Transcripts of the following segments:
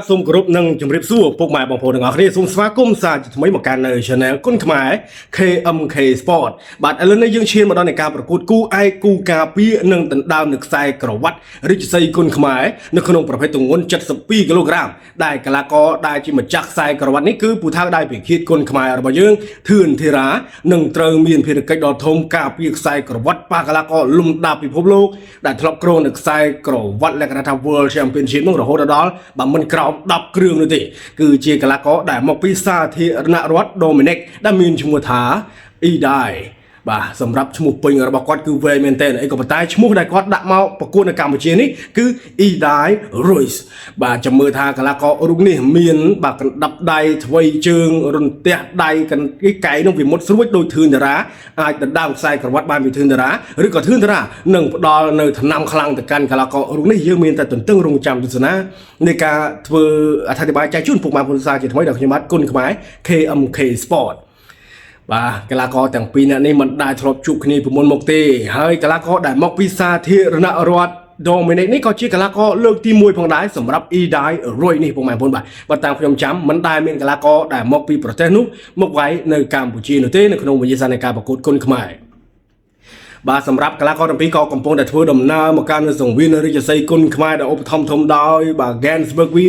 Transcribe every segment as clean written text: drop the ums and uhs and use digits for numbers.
សូមគោរពនិងជម្រាបសួរពុកម៉ែបងប្អូនទាំងអស់គ្នាសូមស្វាគមន៍សាជាថ្មីមកកាន់នៅ Channel គុណខ្មែរ KMK Sport បាទឥឡូវនេះយើងឈានមកដល់នៃការប្រកួតគូឯកគូការពារនិងដណ្ដើមនៅខ្សែក្រវ៉ាត់រាជសីគុណខ្មែរនៅក្នុងប្រភេទទម្ងន់72គីឡូក្រាមដែលកីឡាករដែលជាម្ចាស់ខ្សែក្រវ៉ាត់នេះគឺពូថៅដៃពិឃាតគុណខ្មែររបស់យើងធឿនធីរ៉ានឹងត្រូវមានភារកិច្ចដ៏ធំការពារខ្សែក្រវ៉ាត់ប៉ះកីឡាករលំដាប់ពិភពលោកដែលធ្លាប់គ្រងនៅខ្សែក្រវ៉ាត់លក្ខណៈថា World Championship នោះរហូតដល់បើមិនក្រោម10គ្រឿងនោះទេគឺជាកីឡាករដែលមកពីសាធារណរដ្ឋដូមីនិកដែលមានឈ្មោះថាអ៊ីដាយបាទសម្រាប់ឈ្មោះពេញរបស់គាត់គឺវែងមែនទែនអីក៏ប៉ុន្តែឈ្មោះដែលគាត់ដាក់មកប្រកួតនៅកម្ពុជានេះគឺអ៊ីដាយរុយส์បាទចាំមើលថាកីឡាកររូបនេះមានបាទកណ្ដាប់ដៃធ្វៃជើងរន្ទះដៃកកែនោះវាមុតស្រួចដោយធឿនតារាអាចដណ្ដើមខ្សែក្រវ៉ាត់បានពីធឿនតារាឬក៏ធឿនតារានឹងផ្ដល់នៅថ្នាំខ្លាំងទៅកាន់កីឡាកររូបនេះយើងមានតែទន្ទឹងរង់ចាំទស្សនានៃការធ្វើអធិប្បាយចែកជូនពុកម៉ែពលសាជាថ្មីដល់ខ្ញុំបាទគុណខ្មែរ KMK Sportបាទកីឡាករទាំងពីរនាក់នេះមិនដែលធ្លាប់ជួបគ្នាពីមុនមកទេហើយកីឡាករដែលមកពីសាធារណរដ្ឋដូមីនិកនេះក៏ជាកីឡាករលើកទី1ផងដែរសម្រាប់អ៊ីដាយរុយនេះពុកម៉ែបងប្អូនបាទតាមខ្ញុំចាំមិនដែលមានកីឡាករដែលមកពីប្រទេសនោះមកវាយនៅកម្ពុជានោះទេនៅក្នុងវិញ្ញាសានៃការប្រកួតគុណខ្មែរបាទសម្រាប់កីឡាករទាំងពីរក៏កំពុងតែធ្វើដំណើរមកកាន់នៅសង្វៀនរាជសីគុណខ្មែរដែលឧបត្ថម្ភធំដោយបាទ Gainsbourg វា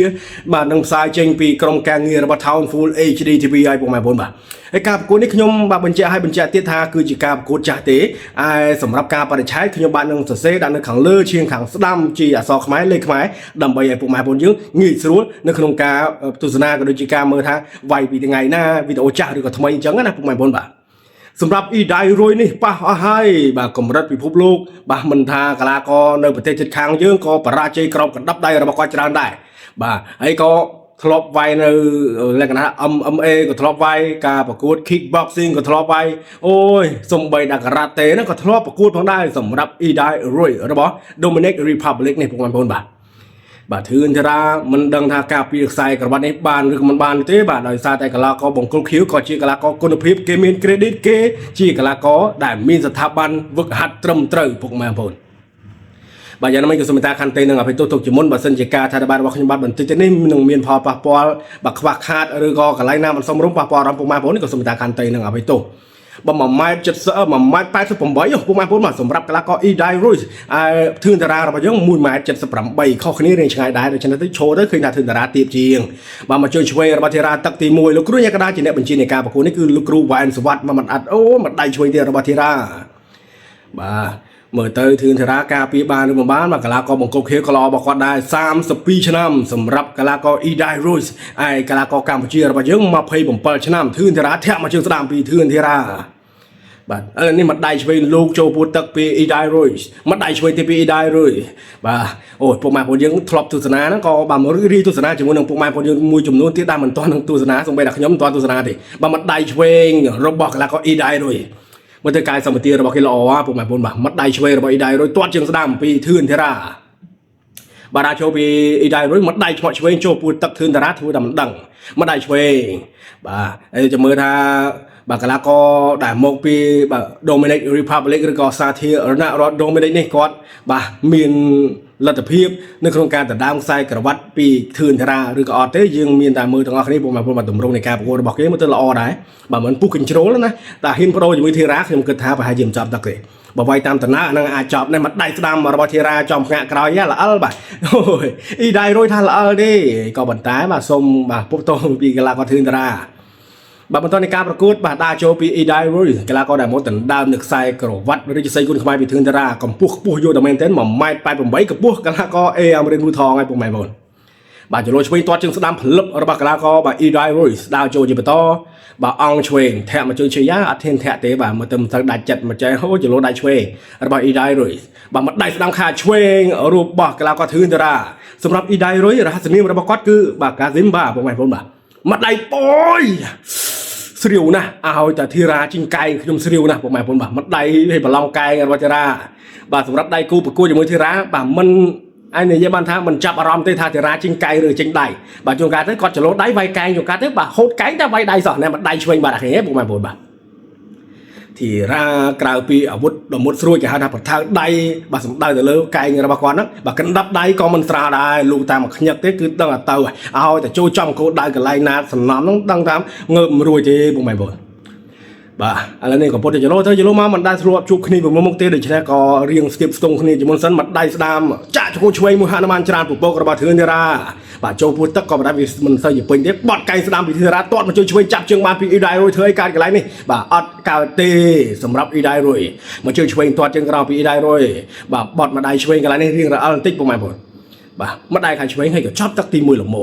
បាទនឹងផ្សាយចេញពីក្រុមការងាររបស់ Town Full HD TV ឲ្យពុកម៉ែបងប្អូនបាទហើយការប្រកួតនេះខ្ញុំបាទបញ្ជាក់ទៀតថាគឺជាការប្រកួតចាស់ទេហើយសម្រាប់ការបរិច្ឆេទខ្ញុំបាទនឹងសរសេរដាក់នៅខាងលើឈៀងខាងស្ដាំជាអក្សរខ្មែរលេខខ្មែរដើម្បីឲ្យពុកម៉ែបងប្អូនយើងងាយស្រួលនៅក្នុងការទស្សនាក៏ដូចជាការមើលថាវាយពីថ្ងៃណាវីដេអូចាស់ឬក៏ថ្មីអញ្ចឹងណាពុកម៉ែបងប្អូនបាទសម្រាប់អ៊ីដាយរុយនេះប៉ះអស់ហើយបាទកម្រិតពិភពលោកបាទមិនថាកីឡាករនៅប្រទេសជិតខាងយើងក៏បរាជ័យក្រោមកណ្ដាប់ដៃរបស់គាត់ច្រើនដែរបាទហើយក៏ធ្លាប់វាយនៅលក្ខណៈ MMA ក៏ធ្លាប់វាយការប្រកួត Kickboxing ក៏ធ្លាប់វាយអូយសំបីដល់ Karate ហ្នឹងក៏ធ្លាប់ប្រកួតផងដែរសម្រាប់អ៊ីដាយរុយរបស់ Dominic Republic នេះពុកម៉ែបងប្អូនបាទធឿនតារាមិនដឹងថាការពារខ្សែក្រវ៉ាត់នេះបានឬក៏មិនបានទេបាទដោយសារតែកីឡាករបង្គោលខៀវក៏ជាកីឡាករគុណភាពគេមាន credit គេជាកីឡាករដែលមានស្ថាប័នវឹកហាត់ត្រឹមត្រូវពុកម៉ែបងប្អូនបាទយ៉ាងណាមិញក៏សូមមេត្តាខន្តីនឹងអភ័យទោសទុកជាមុនបើសិនជាការថាបានរបស់ខ្ញុំបាទបន្តិចទេនេះនឹងមានផលប៉ះពាល់បាទខ្វះខាតឬក៏កន្លែងណាមិនសមរម្យប៉ះពាល់អារម្មណ៍ពុកម៉ែបងប្អូននេះក៏សូមមេត្តាខន្តីនឹងអភ័យទោសបើ1.70 1.88ពុកម៉ែបងប្អូនបាទសម្រាប់កីឡាករអ៊ីដាយរុយធឿនតារារបស់យើង1.78ខុសគ្នារៀងឆ្ងាយដែរដូច្នេះទៅឈរទៅឃើញថាធឿនតារាទៀបជាងបាទមកជួយឆ្វេងរបស់ធីរ៉ាទឹកទី1លោកគ្រូញ៉ាកដាជាអ្នកបញ្ជានៃការប្រកួតនេះគឺលោកគ្រូវ៉ែនសវ័តមកមិនអត់អូមកដៃឆ្វេងទៀតរបស់ធីរ៉ាបាទមើលទៅធឿនតារាការពារបានឬមិនបានបាទកីឡាករបង្គោលខៀវក៏ល្អរបស់គាត់ដែរ32ឆ្នាំសម្រាប់កីឡាករអ៊ីដាយរុយកីឡាករកម្ពុជារបស់យើង27ឆ្នាំធឿនតារាធាក់មកជើងស្ដាំពីធឿនធីរ៉ាបាទឥឡូវនេះមកដៃឆ្វេងលោកចូលពួតទឹកពីអ៊ីដាយរុយមកដៃឆ្វេងទៅពីអ៊ីដាយរុយបាទអូពុកម៉ែបងយើងធ្លាប់ទស្សនាហ្នឹងក៏បាទមករីទស្សនាជាមួយនឹងពុកម៉ែបងយើងមួយចំនួនទៀតដែលមិនទាន់នឹងទស្សនាសូម្បីតែខ្ញុំមិនទាន់ទស្សនាទេបាទមកដៃឆ្វេងរបស់កីឡាករអ៊ីដាយរុយមើលទៅកាយសម្បទារបស់គេល្អពុកម៉ែបងប្អូនបាទមកដៃឆ្វេងរបស់អ៊ីដាយរុយទាត់ជើងស្ដាំពីធឿនធីរ៉ាបាទចូលពីអ៊ីដាយរុយមកដៃឆ្មក់ឆ្វេងចូលពួតទឹកធឿនតារាធ្វើតែមិនដឹងមកដៃឆ្វេងបាទហើយចាំមើលថាបាទកីឡាករដែលមកពីបាទ Dominic Republic ឬក៏សាធារណរដ្ឋ Dominic នេះគាត់បាទមានលទ្ធភាពនៅក្នុងការដណ្ដើមខ្សែក្រវ៉ាត់ពីធឿនតារាឬក៏អត់ទេយើងមានតែមើលទាំងអស់គ្នាពុកម៉ែបងប្អូនបាទទម្រង់នៃការប្រកួតរបស់គេមើលទៅល្អដែរបាទមិនពុះកញ្ជ្រោលណាតែហ៊ានប្រូជាមួយធីរ៉ាខ្ញុំគិតថាប្រហែលជាមិនចាប់ទឹកទេបើវាយតាមតំណើហ្នឹងអាចចប់ដែរមកដៃស្ដាំរបស់ធីរ៉ាចំផ្ងាក់ក្រោយល្អិលបាទអូយអ៊ីដាយរុយថាល្អិលទេក៏ប៉ុន្តែបាទសូមបាទពុកតោពីកីឡាករធឿនតារាបាទបន្តនៃការប្រកួតបាទដើរចូលពីអ៊ីដាយរុយកីឡាករដែលមកដណ្ដើមនៅខ្សែក្រវ៉ាត់រាជសីគុណខ្មែរពីធឿនតារាកម្ពស់ខ្ពស់យកតែមែនទែន 1.88 កម្ពស់កីឡាករអេអាមេរិកវូថងឲ្យពុកម៉ែបងបាទចលោឆ្វេងទាត់ជើងស្ដាំផ្លឹបរបស់កីឡាករបាទអ៊ីដាយរុយដើរចូលជាបន្តបាទអង្គឆ្វេងធាក់មកជើងឈើយ៉ាអត់ធានធាក់ទេបាទមើលទៅមិនត្រូវដាច់ចិត្តមកចែហូចលោដៃឆ្វេងរបស់អ៊ីដាយរុយបាទមកដៃស្ដាំខាឆ្វេងរបស់កីឡាករធឿនតារាសម្រាប់អ៊ីដាយរុយរហស្សនាមរបស់គាត់គឺបាទកាស៊ីមបាទពុកម៉ែបងបាទមកដៃប៉យស្រាវណាស់ឲ្យតែធីរ៉ាជីងកែងខ្ញុំស្រាវណាស់ពុកម៉ែបងបាទមកដៃឲ្យប្រឡងកែងរបស់ធីរ៉ាបាទសម្រាប់ដៃគូប្រកួតជាមួយធីរ៉ាបាទមិនឯនិយាយបានថាមិនចាប់អារម្មណ៍ទេថាធីរ៉ាជីងកែងឬជីងដៃបាទជួនកាលទៅគាត់ចលោដៃវាយកែងជួនកាលទៅបាទហូតកែងតែវាយដៃសោះណែមកដៃឆ្វេងបាទអាគ្នាពុកម៉ែបងបាទ thì ra cào pi ở vút đồ một xuôi cái hai thằng thang đay bà sắm đay từ lớn cày người bà con đó bà cần đắp đay con mình xả đay lù ta mà nhật thế cứ đang là tàu aoแต่trôi trong cô đay cái lai nát sầm nón nó đang thắm ngợm rồi thì bụng mày bồi bà anh này còn poteจะรู้เธอจะรู้มามันได้สรุปชุกนี่ผมมองเตะเดี๋ยวฉันก็เรียงสเก็ปสตงนี่จะมันสันมันได้สดามจ้าจะช่วยมือหาน้ำมันจานปลุกโปกระบาดเถื่อนเนี่ยละbàโจพูดตะกอบได้มันใส่อยู่เป็นเด็กบอดไก่สนามปีเทราตอดมาช่วยจับเชิงมาปีอีได้รวยเธอไอ้การกันไรนี่บ่าอัดกาเต้สำหรับอีได้รวยมาช่วยตัวเชิงเราปีอีได้รวยบ่าบอดมาได้ช่วยกันไรนี่เรื่องเราอัลติกประมาณบ่บ่ามาได้ใครช่วยให้กับชอบตักตีมือหลงโม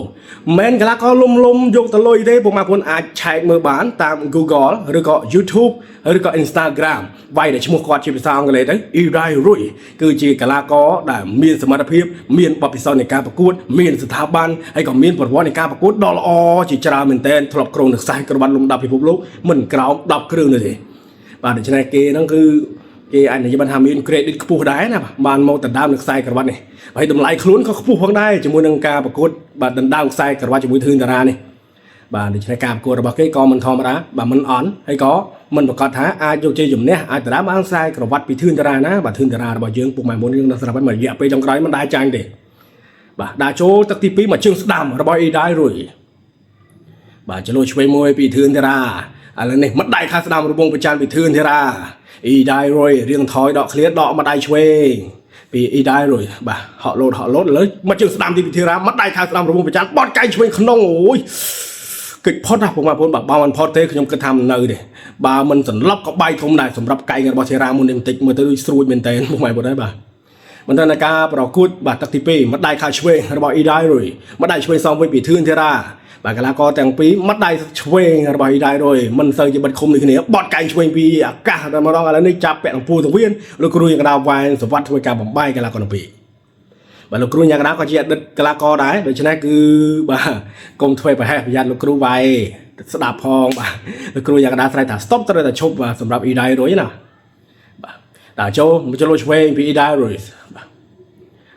แม้นกันละก็ลมยกตะลอยเด้ประมาณคนอาจใช้มือบานตาม Google หรือก็ YouTube หรือก็ Instagram ไว้เดี๋ยวชั่วโมงก่อนจะไปสร้างกันเลยนะอีได้รวยคือจีกันละก็ได้มีสมรรถภาพมีบทพิสูจน์ในการประกวดมีสถาบันให้ก็มีบทวัดในการประกวดดอลจีจราเหมือนเต้นทลบโครงหนึ่งสายกระบันลมดับพิภพโลกมันกล่าวดับเครื่องเลยบ่าเดี๋ยวฉันเกนั่นคือเกอันนี้จะมาทำมีเครดิตขพูดได้นะบานโมตัดดาวหนึ่งสายกระบันนี่ไปทำลายคลุ้นเขาขพูดพังได้จมูกนังการประกวดบาดดาวสายกระบันจมูกทืนดารานี่บ่าเดี๋ยวฉันการประกวดระบบก็มันทอมาละบ่ามันอ่อนให้ก็มันประกอบท้าอาโยเจยุ่มเนี่ยอาจจะได้บางสายกระวัดปีทืนดารานะบ่าทืนดาราบ่าเยื้องปุ่มหมายบนเรื่องนักสารพัดเหมือนเหยียบไปจังไรมันได้จางเด็กบ่าดาโจตักตีปีมาเชิงสดามระบายได้รวยบ่าจะโลช่วยมวยปีทืนดาราอะไรนี่มันได้ค่าสดามระบงประจานปีทืนดาราอีได้รวยเรื่องทอยดอกเคลียดดอกมาได้ช่วยปีอีได้รวยบ่าhọ lốtเลยมาเชิงสดามที่ปีทืนดารามันได้ค่าสดามระบงประจานบอดไก่ช่วยขนมโอ้ยกิจพอดนะผมมาพูดแบบบามันพอเต้ขยมกระทำเนยเดบามันสันลับก็ใบทมได้สำหรับไก่กันบอเชรามุนเดมติกมือตื้อสูดเป็นเต้นผมหมายพูดได้บ่ามันธนาคารปลอกกุดบาตักติปีมัดได้ค่าช่วยระบายได้เลยมัดได้ช่วยซองไปปีทื่นเทราบากลาก็แต่งปีมัดได้ช่วยระบายได้เลยมันเซอร์จะบัดคมในคืนนี้บอดไก่ช่วยปีอากาศมาลองอะไรนี่จับแปะหลวงปู่ตะเวียนแล้วก็รู้อย่างดาววายสวัสดิ์ช่วยการบ่มใบกันละก่อนปีbà lục cừu nhà cái đó có chuyện đất cái lá co đấy rồi cho nên cứ bà cùng thuê phải hay bây lục cừu vay đạp hòn bà lục cừu nhà cái đó phải thả stop tới là chụp và sầm đạp ý đại rồi nhá bà đã cho một cho lôi thuê bị ý đại rồi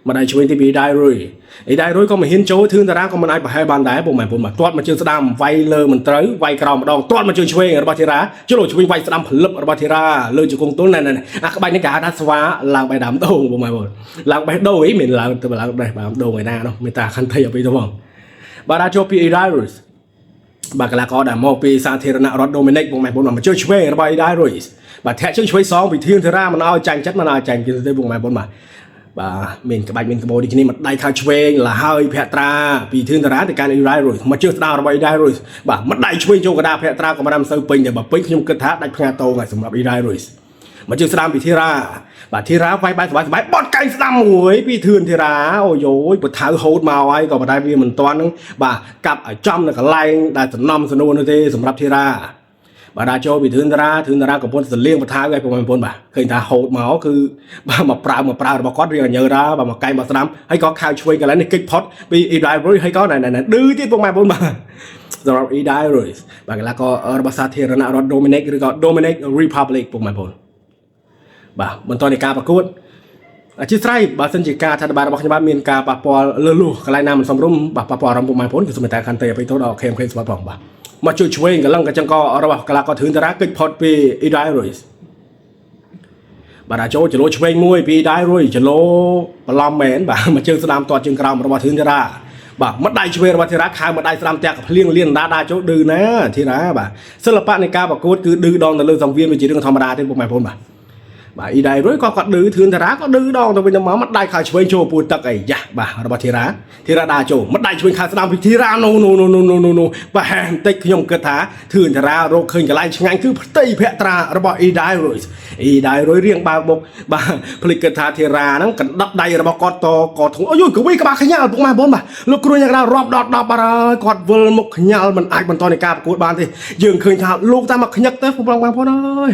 mà đại thuê thì bị ý đại rồi ý đại rồi có mà hiến chỗ thương ra có mà ai bà hai bàn đá bộ mày toát mà chưa đam vay lơ mình tới vay cào mà đòn toát mà chưa thuê rồi bà thì ra chứ lôi thuê vay đam phật lập rồi bà thì ra lơ chỉ cùng tối này các bạn những cả đã xóa làm bài đám đâu bộ mày làm bài đâu ấy mình làm từ làm đây làm đồ người ta đâu người ta khăn thấy ở bên đó bà đã cho pi đại rồi bà cái là có đã mua pi sang thiên nạo Dominic bộ mày mà chưa thuê rồi bà đại rồi bà thẻ chưa thuê xong bị thiên ra mà nó tranh chất mà nó tranh cái bộ mày mà bà mình cái bài mình cái bộ đi cái này mà đại khai chuyên là hơi Petra vì thương ra thì cái này rồi mà chưa nào rồi đây rồi bà mất đại chuyên cho cái đa Petra của madam sâu pin để bà pin không cất thắt đại pha tô ngày sum lập đi đây rồi mà chưa làm bị thi ra bà thi ra vay bài bọt cay năm rồi bị thương thi ra ôi dồi bật tháo hốt màu ấy còn bà đại vì mình toán bà cặp ở trong là cái line đại tận năm sân nô thế sum lập thi ra bà đã cho bị thương ra của bọn liên một tháng cái bọn bọn bà khi ta hột máu cứ bà mà prao bà có riêng nhớ ra bà mà cay mà năm hay có khai chui cái lấy này kích pot bị ý đại rồi hay có này đưa tiếp bọn bà rồi ý đại rồi bà cái là có bà sa thiên là Dominic rồi có Dominic Republic bọn bà bọn tôi này ca bà cốt chỉ sai bà sinh chỉ ca thay bàบอกbà miền ca bà pò lơ lu cái này nằm sầm rúm bà pò rầm bọn thì sum taคันเตะไปตัวดอกเข้มสวัสดิ์bàมาช่วยกันลังกันจังก็ระบบกลาก็ถึงจะรักกิจพอดปีอีได้เลยบาดาโจจะโลช่วยมวยปีได้เลยจะโลปลอมเหม็นบ่ามาเจอสนามตัวจึงกราวระบบถึงจะรักบ่ามัดได้ช่วยระบบที่รักขายมัดได้สนามแตกกับเลี้ยงดาโจดื้อนะที่รักบ่าศิลปะในการประกวดคือดื้อดองแต่เรื่องสังเวียนเป็นจีเรื่องธรรมดาที่พวกแม่พ้นบ่าbà ý đại rồi cóดื้อthường thì ra cóดื้อดองแต่เป็นmáuมัดได้ขายช่วยโชว์ปูตักไอ้ยะบ่าระบบที่รักดาโจมัดได้ช่วยขายสนามที่รักโนบ่าแหงติดขยมกระถาthường thì raโรคเคยกับไล่ช่างคือตีเพตราระบบอีได้rồiเรียงบ่าบกบ่าผลิตกระถาที่รักนั่งกันดับได้ระบบกอดกอดถุงโอ้ยก็วิ่งกับบ่าขยันพวกมาบนบ่าลูกครูอย่างเรารอบดอกอะไรกอดเวลมุกขยันมันไอ้บนตอนในการประกวดบ้านที่ยืนเคยทำลูกตามมาขยันเต้พวกบางพ่อเลย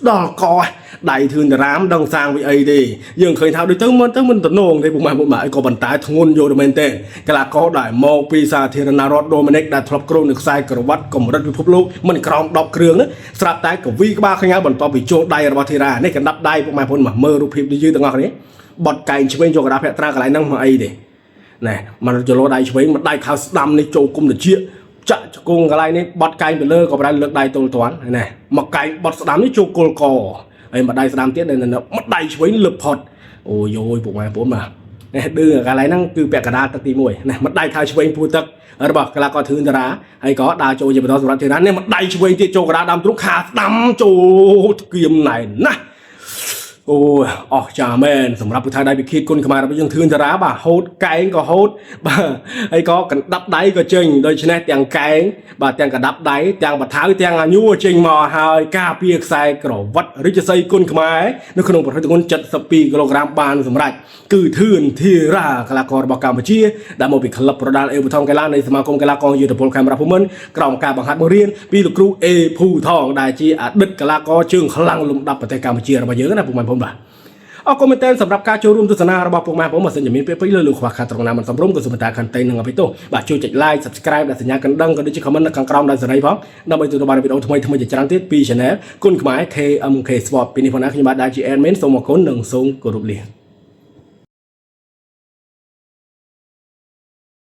ดอกกอđại thường là rám đông sang với ấy đi nhưng khởi thao đi tới mình tận nông thì bụng mày có vận tải thôn vô được tên cái là có đại mô pizza thì là Dominic đã thọc kêu được sai cờ vắt cùng đất phục lục mình còn đọc kêu nữa sạp tái của vi ba khơi nhá bẩn to bị trộn đầy rồi thì ra này cái đắp đầy bụng mày mà mơ rụp hiệp đi dưới tầng ngọc đấy bọt cày cho bên cho cái đáp hệ tra cái lại năng mà ấy đi này mà cho lo đại cho bên mà đại khao đam này trâu cung được chia ចាក់គង់កន្លែងនេះបត់កែងទៅលើក៏ប្រដៅលើកដៃទល់តាន់ណែមកកែងបត់ស្ដាំនេះចូលគល់កហើយម្ដាយស្ដាំទៀតនៅម្ដាយឆ្វេងលឹបផុតអូយយពុកម៉ែបងប្អូនបាទនេះឌឺកន្លែងហ្នឹងគឺពាក់កណ្ដាលទឹកទី1ណាម្ដាយថាឆ្វេងពួរទឹករបស់កីឡាករធឿនតារាហើយក៏ដើរចូលជាបន្តសម្រាប់ធីរ៉ានេះម្ដាយឆ្វេងទៀតចូលកណ្ដាលដើមទ្រូងខាស្ដាំចូលគៀមណែនណាអូអស់ចាមែនសម្រាប់ពុទ្ធដៃវិគិតគុណខ្មែររបស់យើងធឿនតារាបាទហូតកែងក៏ហូតបាទហើយក៏កណ្ដាប់ដៃក៏ចេញដូច្នេះទាំងកែងបាទទាំងកណ្ដាប់ដៃទាំងបថៅទាំងអាញួរចេញមកហើយការពារខ្សែក្រវ៉ាត់រាជសីគុណខ្មែរនៅក្នុងប្រភេទទម្ងន់72គីឡូក្រាមបានសម្រេចគឺធឿនធីរ៉ាកីឡាកររបស់កម្ពុជាដែលមកពីក្លឹបប្រដាល់អេវថងកីឡានៃសមាគមកីឡាករយុទ្ធពលខេមរៈភូមិន្ទក្រោមការបង្ហាត់បង្រៀនពីលោកគ្រូអេភូថងដែលជាអតីតកីឡាករជើងខ្លាំងលំដាប់ប្រទេសកម្ពុជារបស់យើងណាពុកម៉ែបងប្អូនបាទអរគុណមែនទែនសម្រាប់ការចូលរួមទស្សនារបស់ពុកម៉ែបងប្អូនបើសិនជាមានពេលពេញលើខ្វះខាតត្រង់ណាមិនសមរម្យក៏សូមតាខន្តីនឹងអភិទោសបាទជួយចុច like subscribe และសញ្ញាកណ្ដឹងក៏ដូចជា comment នៅខាងក្រោមដោយសេរីផងដើម្បីទទួលបានវីដេអូថ្មីៗជាច្រើនទៀតពី Channel គុណខ្មែរ KMK Sport ពីនេះផងណាខ្ញុំបាទដែលជា admin សូមអរគុណនិងសូមគោរពលា